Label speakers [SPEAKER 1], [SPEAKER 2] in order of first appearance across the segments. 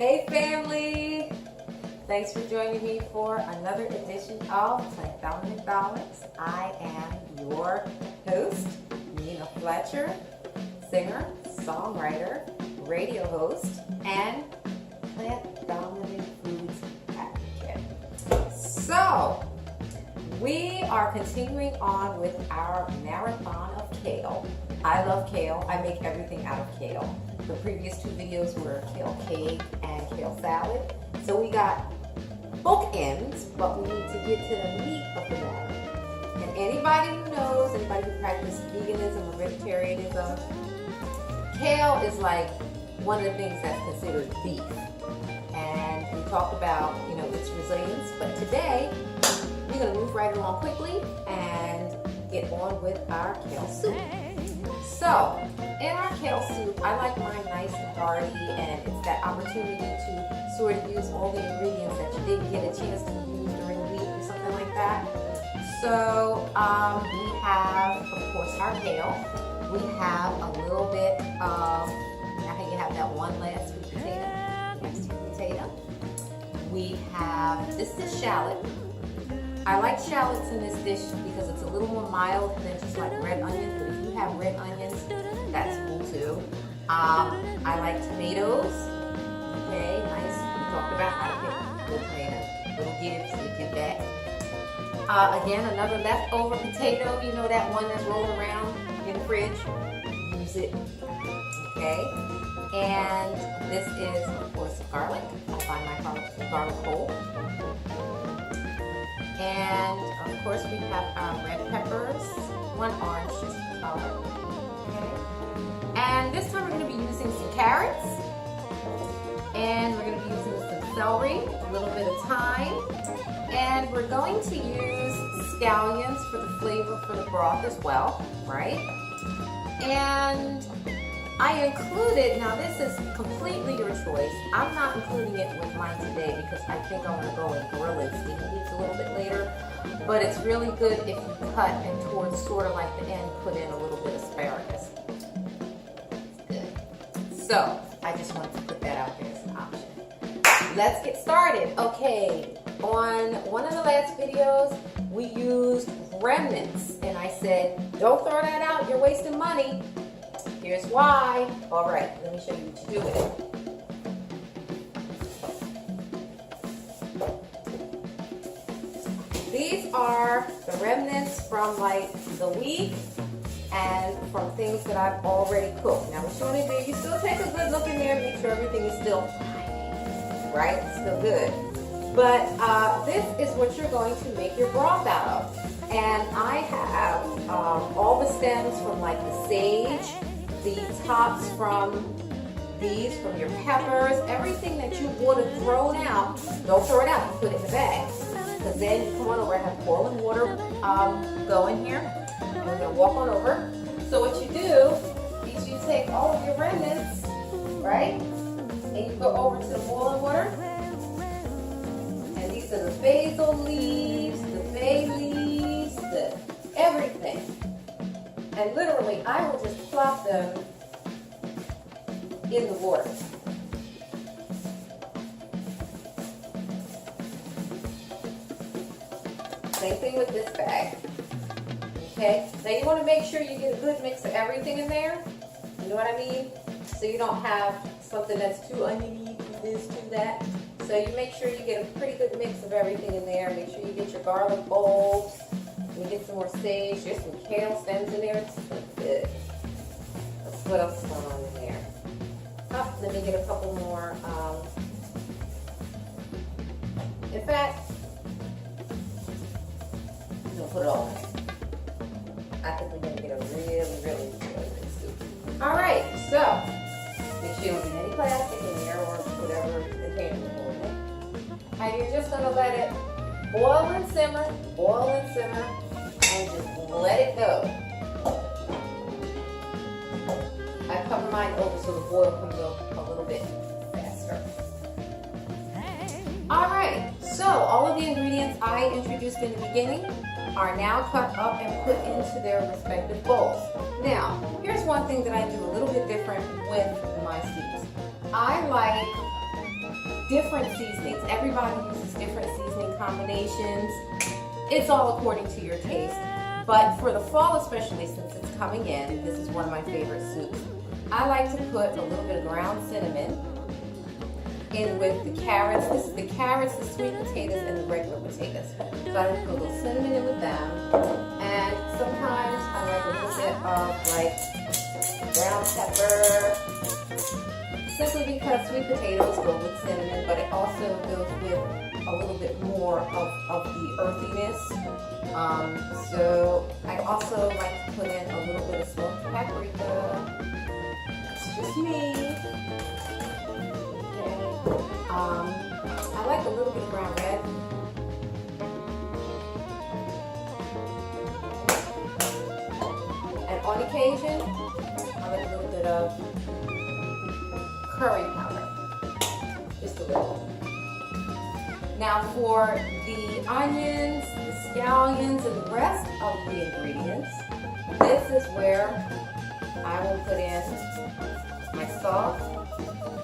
[SPEAKER 1] Hey family! Thanks for joining me for another edition of $10,000 McDonald's. I am your host, Nina Fletcher, singer, songwriter, radio host, and plant dominant foods advocate. So, we are continuing on with our marathon of kale. I love kale. I make everything out of kale. The previous two videos were kale cake and kale salad. So we got bookends, but we need to get to the meat of the matter. And anybody who knows, anybody who practices veganism or vegetarianism, kale is like one of the things that's considered beef. And we talked about, its resilience. But today, we're going to move right along quickly and get on with our kale soup. So, in our kale soup, I like mine nice and hearty, and it's that opportunity to sort of use all the ingredients that you didn't get a chance to use during the week or something like that. So, we have, of course, our kale. We have a little bit of, now you have that one last sweet potato, next sweet potato. We have, this is shallot. I like shallots in this dish because it's a little more mild than just like red onions, but if you have red onions, that's cool too. I like tomatoes. Okay, nice. We talked about how to pick good tomatoes. Little gives, you get that. Again, another leftover potato. You know that one that's rolling around in the fridge? Use it. Okay. And this is, of course, garlic. I find my garlic whole. And of course we have our red peppers, one orange just for color. Okay. And this time we're going to be using some carrots. And we're going to be using some celery, a little bit of thyme. And we're going to use scallions for the flavor for the broth as well, right? And I included, now this is completely your choice. I'm not including it with mine today because I think I want to go and grill it steam leaves a little bit later. But it's really good if you cut and towards sort of like the end put in a little bit of asparagus. It's good. So I just wanted to put that out there as an option. Let's get started. Okay, on one of the last videos we used remnants and I said, don't throw that out, you're wasting money. Here's why. All right, let me show you what you do with it. These are the remnants from like the week and from things that I've already cooked. Now, what you want to do, you still take a good look in there, make sure everything is still fine, right? It's still good. But this is what you're going to make your broth out of. And I have all the stems from like the sage, the tops from these, from your peppers, everything that you would have thrown out, don't throw it out, you put it in the bag. Because then you come on over, I have boiling water going here. And we're going to walk on over. So what you do is you take all of your remnants, right? And you go over to the boiling water. And these are the basil leaves, the bay leaves, the everything. And literally, I will just plop them in the water. Same thing with this bag. Okay? Now you want to make sure you get a good mix of everything in there. You know what I mean? So you don't have something that's too oniony, too this, too that. So you make sure you get a pretty good mix of everything in there. Make sure you get your garlic bulbs. We get some more sage. There's some kale stems in there. It's so good. What else is going on in there? Oh, let me get a couple more. In fact, I'm going to put it all in. I think we're going to get a really good soup. All right, so make sure you don't get any plastic in there or whatever container you're holding it. And you're just going to let it boil and simmer, and just let it go. I cover mine over so the boil comes up a little bit faster. Alright, so all of the ingredients I introduced in the beginning are now cut up and put into their respective bowls. Now, here's one thing that I do a little bit different with my soups. I like different seasonings. Everybody uses different seasoning combinations. It's all according to your taste. But for the fall especially, since it's coming in, this is one of my favorite soups. I like to put a little bit of ground cinnamon in with the carrots. This is the carrots, the sweet potatoes, and the regular potatoes. So I like to put a little cinnamon in with them. And sometimes I like a little bit of like brown pepper, simply because sweet potatoes go with cinnamon, but it also goes with a little bit more of the earthiness. So I also like to put in a little bit of smoked paprika. That's just me. Okay. I like a little bit of brown red. And on occasion, I like a little bit of curry powder, just a little. Now for the onions, the scallions, and the rest of the ingredients, this is where I will put in my salt,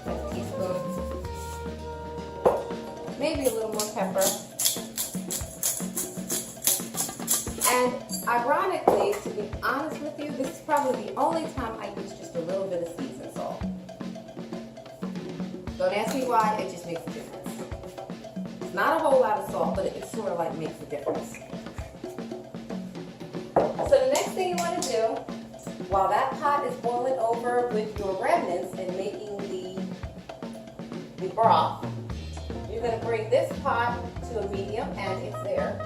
[SPEAKER 1] a teaspoon, maybe a little more pepper. And ironically, to be honest with you, this is probably the only time I use just a little bit of seasoned salt. Don't ask me why, it just makes a difference. It's not a whole lot of salt, but it sort of like makes a difference. So the next thing you want to do, while that pot is boiling over with your remnants and making the broth, you're going to bring this pot to a medium, and it's there.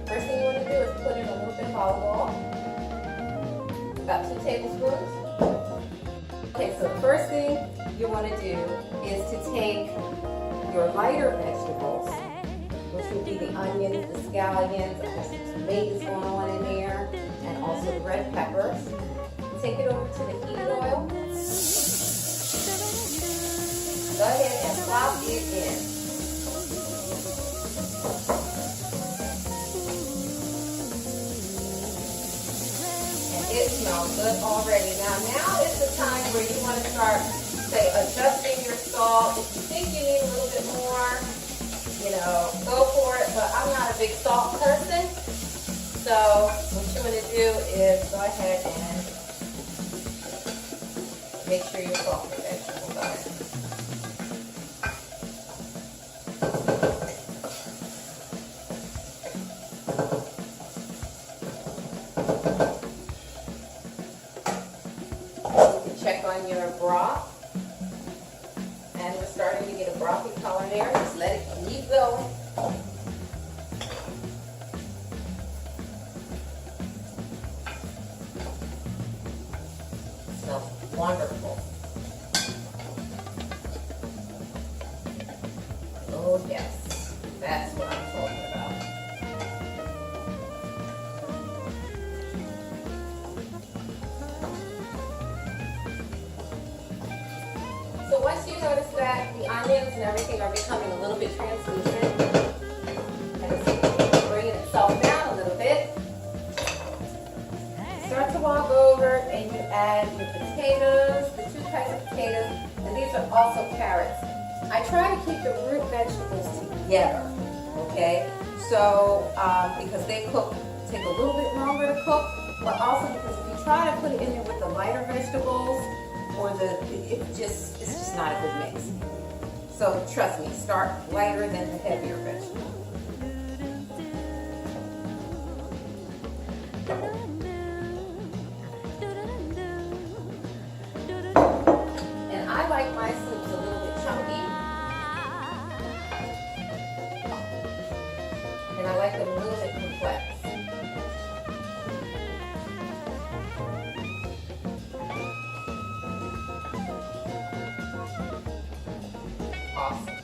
[SPEAKER 1] First thing you want to do is put in a little bit of olive oil, about 2 tablespoons. Okay, so the first thing you want to do is to take your lighter vegetables, which would be the onions, the scallions, there's some tomatoes going on in there, and also the red peppers. Take it over to the heated oil. Go ahead and plop it in. It smells good already. Now is the time where you want to start, say, adjusting your salt. If you think you need a little bit more, you know, go for it. But I'm not a big salt person. So what you want to do is go ahead and make sure you salt your vegetables on it. Check on your broth, and we're starting to get a brothy color there. Just let it keep going. It smells wonderful. Oh yes, that's what I'm talking about. So once you notice that the onions and everything are becoming a little bit translucent, and it's bringing itself down a little bit, start to walk over and you add your potatoes, the 2 types of potatoes, and these are also carrots. I try to keep the root vegetables together, okay? So, because they take a little bit longer to cook, but also because if you try to put it in there with the lighter vegetables, or it's just not a good mix. So trust me, start lighter than the heavier vegetable. And I like my soups a little bit chunky. And I like them a little bit complex. Awesome.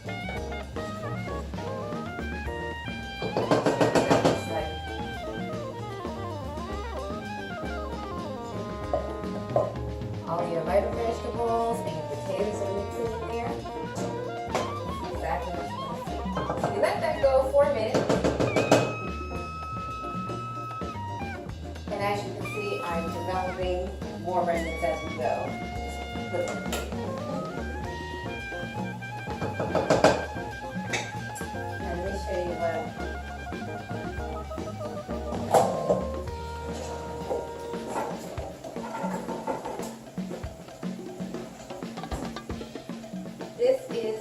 [SPEAKER 1] All your lighter vegetables and your potatoes are mixing in there. Exactly what you want to see. So you let that go for a minute. And as you can see, I'm developing more remnants as we go. Just put them in.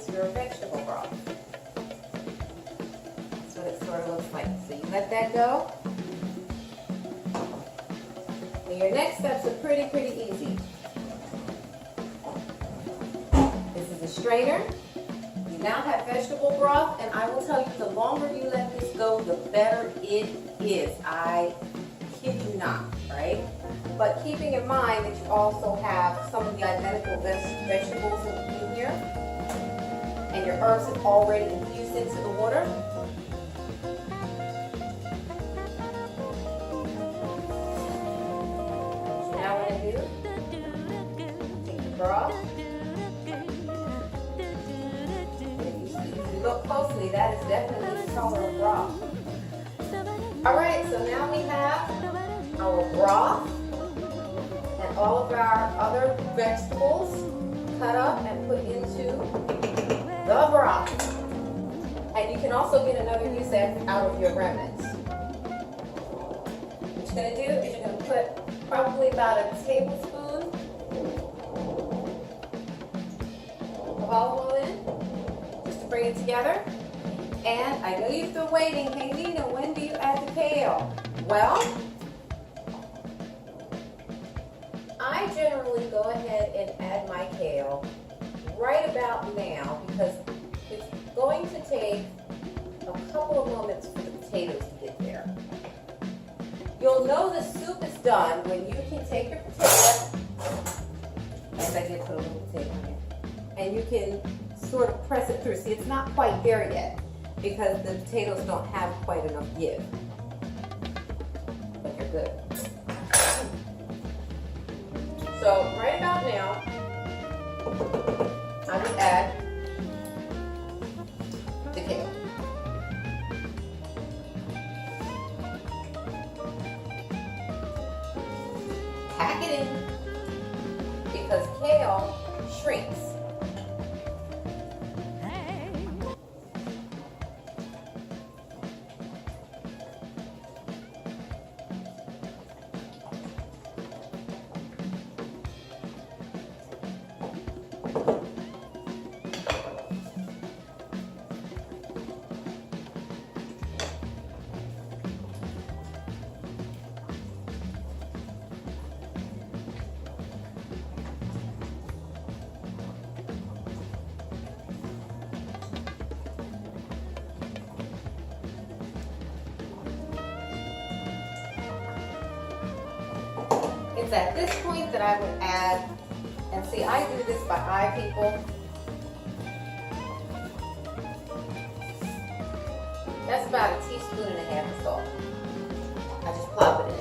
[SPEAKER 1] is your vegetable broth. That's what it sort of looks like. So you let that go. And your next steps are pretty easy. This is a strainer. You now have vegetable broth, and I will tell you, the longer you let this go, the better it is. I kid you not, right? But keeping in mind that you also have some of the identical vegetables in here, and your herbs have already infused into the water. What you now want to do, take the broth. If you look closely, that is definitely the color of broth. Alright, so now we have our broth and all of our other vegetables cut up and put into the broth. And you can also get another use out of your remnants. What you're going to do is you're going to put probably about a tablespoon of olive oil in, just to bring it together. And I know you've been waiting, hey Lena, when do you add the kale? Well, I generally go ahead and add my kale right about now because it's going to take a couple of moments for the potatoes to get there. You'll know the soup is done when you can take your potato, as I did put a little potato in here, and you can sort of press it through. See, it's not quite there yet, because the potatoes don't have quite enough give. But you're good. So right about now, I would add the kale. Pack it in, because kale shrinks. It's at this point that I would add, and see, I do this by eye, people. That's about a teaspoon and a half of salt. I just plop it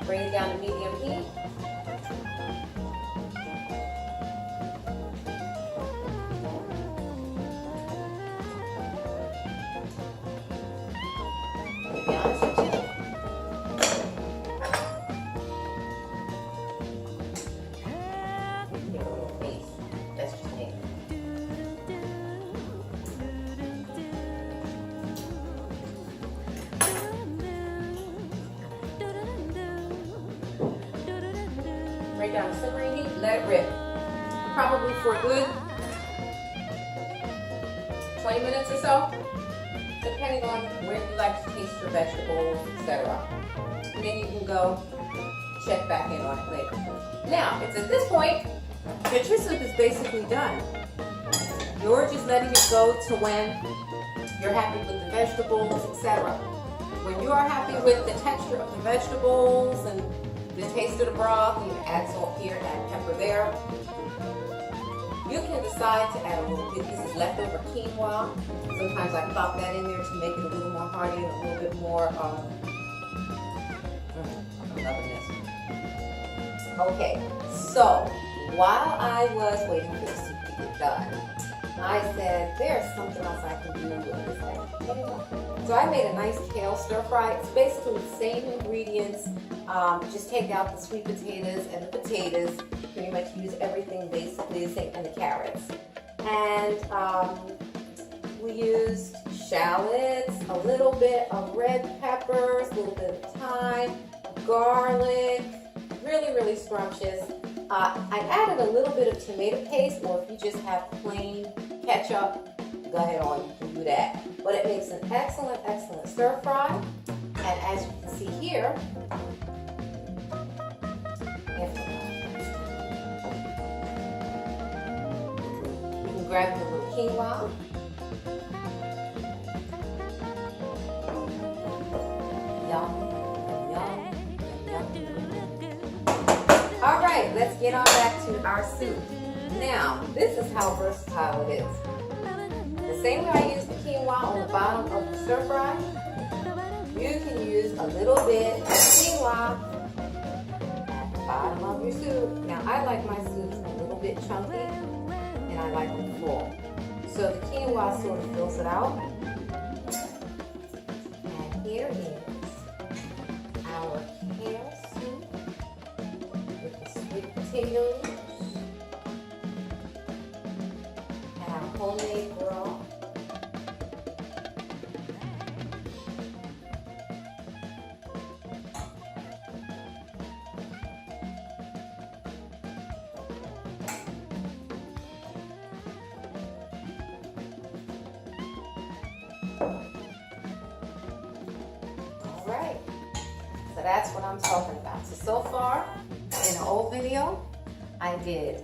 [SPEAKER 1] in. Bring it down to medium heat. Right down to simmering heat, let it rip. Probably for a good 20 minutes or so, depending on where you like to taste your vegetables, etc. And then you can go check back in on it later. Now, it's at this point, your tree soup is basically done. You're just letting it go to when you're happy with the vegetables, etc. When you are happy with the texture of the vegetables and the taste of the broth, you can add salt here, add pepper there. You can decide to add a little bit. This is leftover quinoa. Sometimes I plop that in there to make it a little more hearty and a little bit more, I'm loving this. Okay, so while I was waiting for the soup to get done, I said, there's something else I can do with this kale. So I made a nice kale stir fry. It's basically the same ingredients. Just take out the sweet potatoes and the potatoes. Pretty much use everything basically the same, and the carrots. And we used shallots, a little bit of red peppers, a little bit of thyme, garlic, really, really scrumptious. I added a little bit of tomato paste, or if you just have plain ketchup, go ahead on, you can do that. But it makes an excellent, excellent stir fry. And as you can see here, you can grab the little quinoa. Yum, yum, yum. All right, let's get on back to our soup. Now, this is how versatile it is. The same way I use the quinoa on the bottom of the stir fry, you can use a little bit of quinoa at the bottom of your soup. Now, I like my soups a little bit chunky, and I like them full. So the quinoa sort of fills it out. And here is our kale soup with the sweet potatoes and our homemade broth. Alright, so that's what I'm talking about. So far, in an old video, I did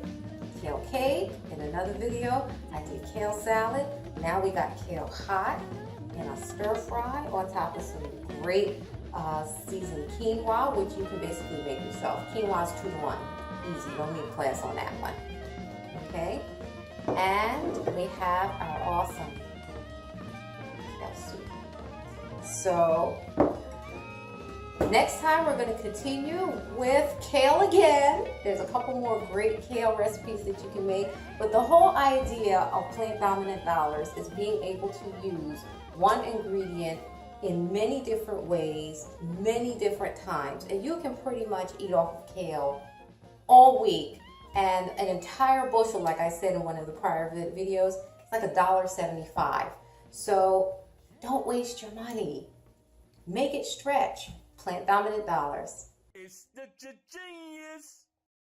[SPEAKER 1] kale cake. In another video, I did kale salad. Now we got kale hot in a stir fry on top of some great seasoned quinoa, which you can basically make yourself. Quinoa is 2-to-1. Easy, you don't need a class on that one. Okay, and we have our awesome kale soup. So next time we're going to continue with kale again. There's a couple more great kale recipes that you can make, but the whole idea of Plant Dominant Dollars is being able to use one ingredient in many different ways, many different times, and you can pretty much eat off of kale all week. And an entire bushel, like I said in one of the prior videos, it's like $1.75. So don't waste your money. Make it stretch. Plant Dominant Dollars.
[SPEAKER 2] It's the genius.